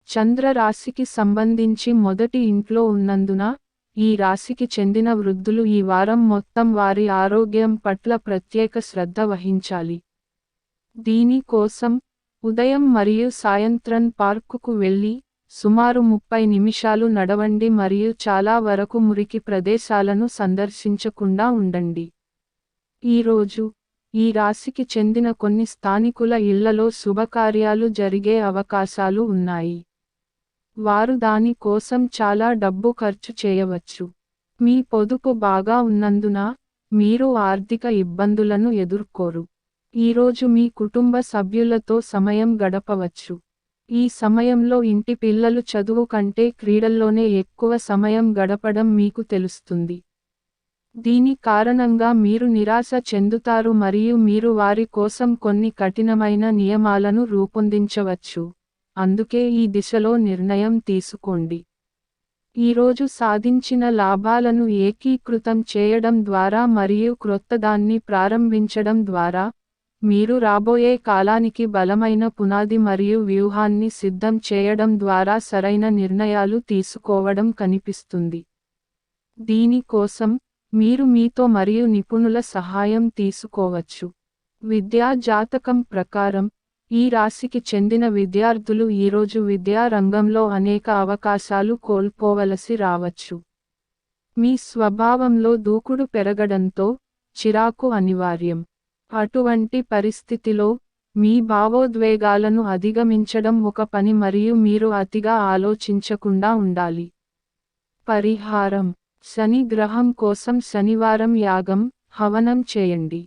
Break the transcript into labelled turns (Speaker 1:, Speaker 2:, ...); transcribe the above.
Speaker 1: చంద్ర రాశికి సంబంధించి మొదటి ఇంట్లో ఉన్నందున, ఈ రాశికి చెందిన వృద్ధులు ఈ వారం మొత్తం వారి ఆరోగ్యం పట్ల ప్రత్యేక శ్రద్ధ వహించాలి. దీని కోసం, ఉదయం మరియు సాయంత్రం పార్కుకు వెళ్ళి, సుమారు 30 నిమిషాలు నడవండి మరియు చాలా వరకు మురికి ప్రదేశాలను సందర్శించకుండా ఉండండి. ఈరోజు, ఈ రాశికి చెందిన కొన్ని స్థానికుల ఇళ్లలో శుభకార్యాలు జరిగే అవకాశాలు ఉన్నాయి. వారు దాని కోసం చాలా డబ్బు ఖర్చు చేయవచ్చు. మీ పొదుపు బాగా ఉన్నందున, మీరు ఆర్థిక ఇబ్బందులను ఎదుర్కోరు. ఈరోజు మీ కుటుంబ సభ్యులతో సమయం గడపవచ్చు. ఈ సమయంలో ఇంటి పిల్లలు చదువు కంటే క్రీడల్లోనే ఎక్కువ సమయం గడపడం మీకు తెలుస్తుంది. దీని కారణంగా మీరు నిరాశ చెందుతారు మరియు మీరు వారి కోసం కొన్ని కఠినమైన నియమాలను రూపొందించవచ్చు. అందుకే ఈ దిశలో నిర్ణయం తీసుకోండి. ఈరోజు సాధించిన లాభాలను ఏకీకృతం చేయడం ద్వారా మరియు క్రొత్తదాన్ని ప్రారంభించడం ద్వారా, మీరు రాబోయే కాలానికి బలమైన పునాది మరియు వ్యూహాన్ని సిద్ధం చేయడం ద్వారా సరైన నిర్ణయాలు తీసుకోవడం కనిపిస్తుంది. దీని కోసం, మీరు మీతో మరియు నిపుణుల సహాయం తీసుకోవచ్చు. విద్యా జాతకం ప్రకారం, ఈ రాశికి చెందిన విద్యార్థులు ఈరోజు విద్యా రంగంలో అనేక అవకాశాలు కోల్పోవలసి రావచ్చు. మీ స్వభావంలో దూకుడు పెరగడంతో, చిరాకు అనివార్యం. అటువంటి పరిస్థితిలో, మీ భావోద్వేగాలను అధిగమించడం ఒక పని మరియు మీరు అతిగా ఆలోచించకుండా ఉండాలి. పరిహారం: శని గ్రహం కోసం శనివారం యాగం, హవనం చేయండి.